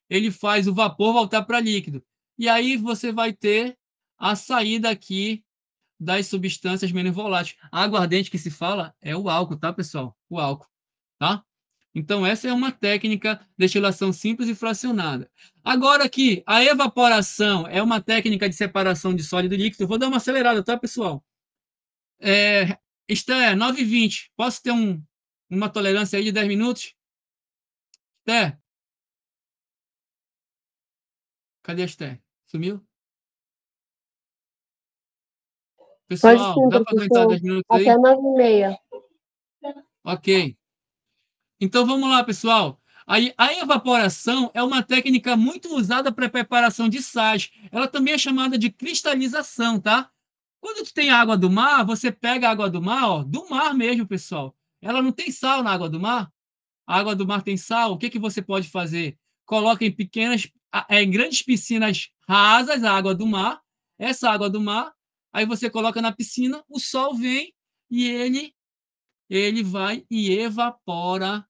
Ele faz o vapor voltar para líquido. E aí você vai ter a saída aqui das substâncias menos voláteis. A aguardente que se fala é o álcool, tá, pessoal? O álcool, tá? Então, essa é uma técnica de destilação simples e fracionada. Agora aqui, a evaporação é uma técnica de separação de sólido e líquido. Eu vou dar uma acelerada, tá, pessoal? Esté, 9h20. Posso ter uma tolerância aí de 10 minutos? Esté? Cadê a Esté? Sumiu? Pode Pessoal, sim, dá para aguentar professor. 10 minutos Até aí? 9h30. Ok. Então, vamos lá, pessoal. Aí, a evaporação é uma técnica muito usada para preparação de sais. Ela também é chamada de cristalização, tá? Quando tu tem água do mar, você pega a água do mar, ó, do mar mesmo, pessoal. Ela não tem sal na água do mar. A água do mar tem sal. O que que você pode fazer? Coloca em em grandes piscinas rasas a água do mar. Essa água do mar, aí você coloca na piscina, o sol vem e ele vai e evapora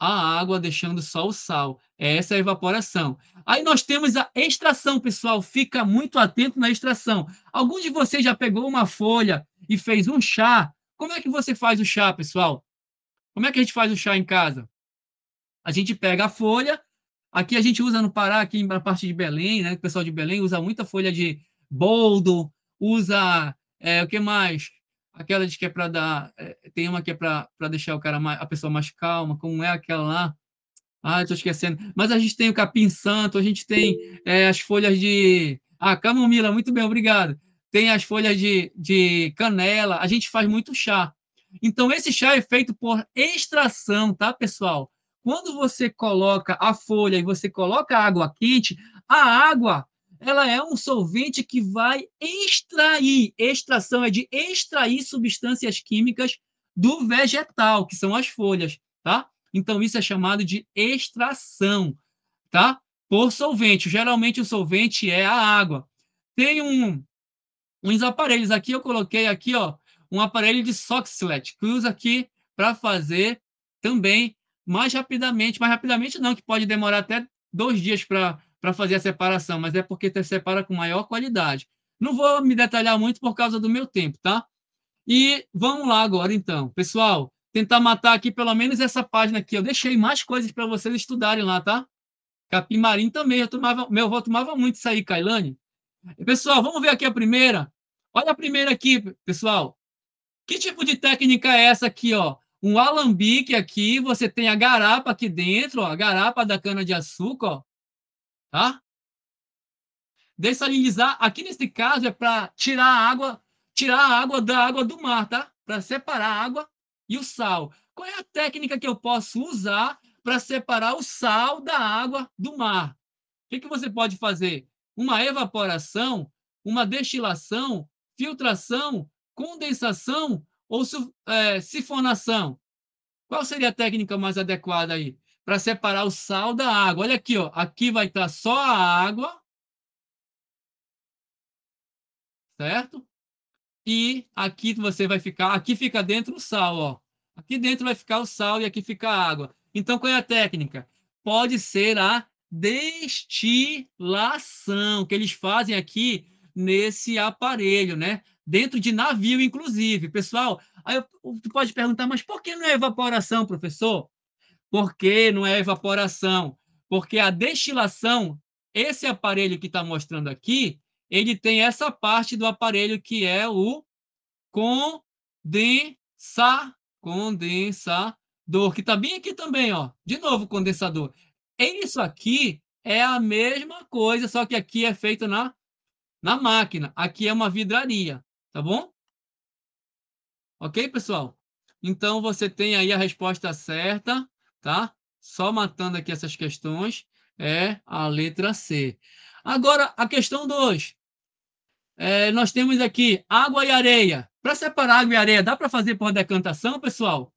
a água, deixando só o sal. Essa é a evaporação. Aí nós temos a extração, pessoal. Fica muito atento na extração. Algum de vocês já pegou uma folha e fez um chá? Como é que você faz o chá, pessoal? Como é que a gente faz o chá em casa? A gente pega a folha. Aqui a gente usa no Pará, aqui na parte de Belém, né? O pessoal de Belém usa muita folha de boldo, usa o que mais? Aquela de que é para dar. Tem uma que é para deixar a pessoa mais calma, como é aquela lá? Ah, estou esquecendo. Mas a gente tem o capim-santo, a gente tem as folhas de. Ah, camomila, muito bem, obrigado. Tem as folhas de canela, a gente faz muito chá. Então, esse chá é feito por extração, tá, pessoal? Quando você coloca a folha e você coloca a água quente, a água ela é um solvente que vai extrair. Extração é de extrair substâncias químicas do vegetal, que são as folhas, tá? Então, isso é chamado de extração, tá? Por solvente. Geralmente, o solvente é a água. Tem uns aparelhos aqui, eu coloquei aqui, ó, um aparelho de Soxhlet, que usa aqui para fazer também mais rapidamente não, que pode demorar até 2 dias para fazer a separação, mas é porque você separa com maior qualidade. Não vou me detalhar muito por causa do meu tempo, tá? E vamos lá agora, então. Pessoal, tentar matar aqui pelo menos essa página aqui. Eu deixei mais coisas para vocês estudarem lá, tá? Capim-marim também. Meu avô tomava muito isso aí, Cailane. Pessoal, vamos ver aqui a primeira. Olha a primeira aqui, pessoal. Que tipo de técnica é essa aqui, ó? Um alambique aqui, você tem a garapa aqui dentro, ó, a garapa da cana-de-açúcar, ó, tá? Dessalinizar, aqui nesse caso é para tirar a água da água do mar, tá? Para separar a água e o sal. Qual é a técnica que eu posso usar para separar o sal da água do mar? O que que você pode fazer? Uma evaporação, uma destilação, filtração, condensação ou sifonação? Qual seria a técnica mais adequada aí para separar o sal da água? Olha aqui, ó. Aqui vai estar só a água, certo? E aqui você vai ficar, aqui fica dentro o sal, ó. Aqui dentro vai ficar o sal e aqui fica a água. Então, qual é a técnica? Pode ser a destilação que eles fazem aqui nesse aparelho, né? Dentro de navio, inclusive. Pessoal, aí tu pode perguntar, mas por que não é evaporação, professor? Por que não é evaporação? Porque a destilação, esse aparelho que está mostrando aqui, ele tem essa parte do aparelho que é o condensador, que está bem aqui também, ó. De novo, condensador. Isso aqui é a mesma coisa, só que aqui é feito na máquina. Aqui é uma vidraria, tá bom? Ok, pessoal? Então, você tem aí a resposta certa, tá? Só matando aqui essas questões, é a letra C. Agora, a questão 2. Nós temos aqui água e areia. Para separar água e areia, dá para fazer por decantação, pessoal?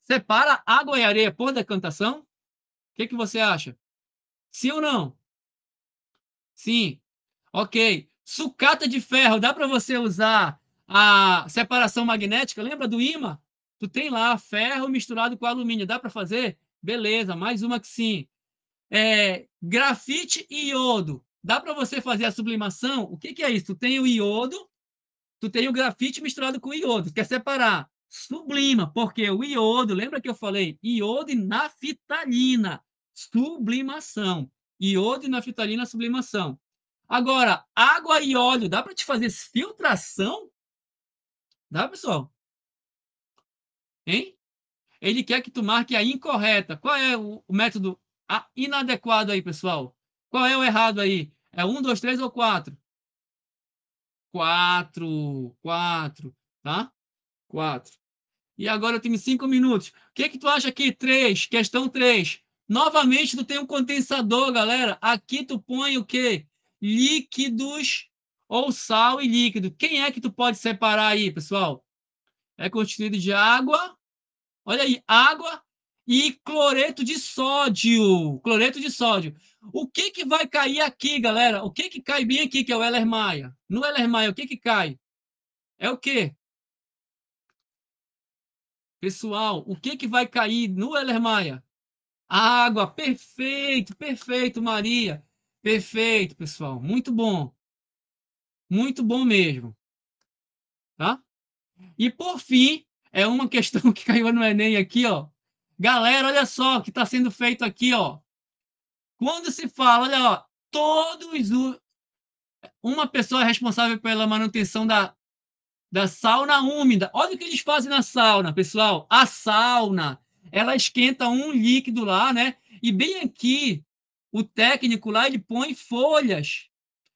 Separa água e areia por decantação? O que que você acha? Sim ou não? Sim. Ok. Sucata de ferro, dá para você usar a separação magnética? Lembra do ímã? Tu tem lá ferro misturado com alumínio, dá para fazer? Beleza, mais uma que sim. Grafite e iodo. Dá para você fazer a sublimação? O que que é isso? Tu tem o iodo, tu tem o grafite misturado com o iodo. Quer separar? sublima, porque o iodo, lembra que eu falei? Iodo e naftalina, sublimação. Iodo e naftalina, sublimação. Agora, água e óleo, dá para te fazer filtração? Dá, pessoal? Hein? Ele quer que tu marque a incorreta. Qual é o método inadequado aí, pessoal? Qual é o errado aí? É 1, 2, 3 ou 4? 4, tá? 4. E agora eu tenho 5 minutos. O que que tu acha aqui? 3, questão 3. Novamente, tu tem um condensador, galera. Aqui tu põe o quê? Líquidos ou sal e líquido. Quem é que tu pode separar aí, pessoal? É constituído de água. Olha aí, água e cloreto de sódio. Cloreto de sódio. O que que vai cair aqui, galera? O que que cai bem aqui, que é o Erlenmeyer? No Erlenmeyer, o que que cai? É o quê? Pessoal, o que que vai cair no Erlenmeyer? Água. Perfeito, perfeito, Maria. Perfeito, pessoal. Muito bom. Muito bom mesmo. Tá? E por fim, é uma questão que caiu no Enem aqui, ó. Galera, olha só o que está sendo feito aqui, ó. Quando se fala, olha, ó, uma pessoa é responsável pela manutenção da sauna úmida. Olha o que eles fazem na sauna, pessoal. A sauna, ela esquenta um líquido lá, né? E bem aqui, o técnico lá, ele põe folhas.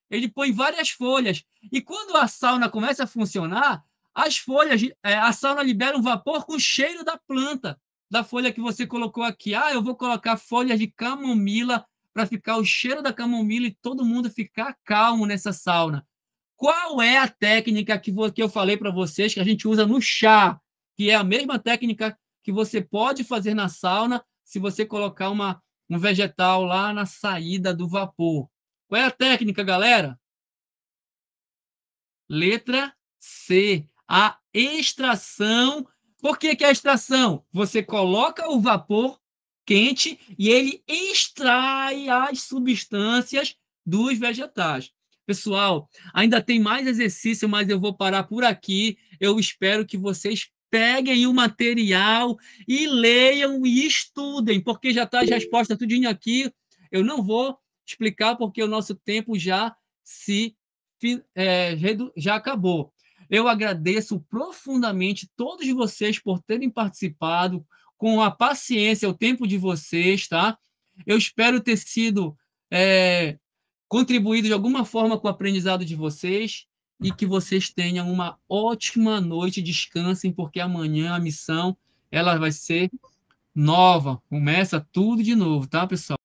Ele põe várias folhas. E quando a sauna começa a funcionar, as folhas, a sauna libera um vapor com o cheiro da planta, da folha que você colocou aqui. Ah, eu vou colocar folhas de camomila para ficar o cheiro da camomila e todo mundo ficar calmo nessa sauna. Qual é a técnica que eu falei para vocês que a gente usa no chá? Que é a mesma técnica que você pode fazer na sauna se você colocar um vegetal lá na saída do vapor. Qual é a técnica, galera? Letra C, a extração. Por que que é a extração? Você coloca o vapor quente e ele extrai as substâncias dos vegetais. Pessoal, ainda tem mais exercício, mas eu vou parar por aqui. Eu espero que vocês peguem o material e leiam e estudem, porque já está as respostas tudinho aqui. Eu não vou explicar porque o nosso tempo já acabou. Eu agradeço profundamente todos vocês por terem participado com a paciência, o tempo de vocês, tá? Eu espero ter sido contribuído de alguma forma com o aprendizado de vocês e que vocês tenham uma ótima noite, descansem, porque amanhã a missão ela vai ser nova, começa tudo de novo, tá, pessoal?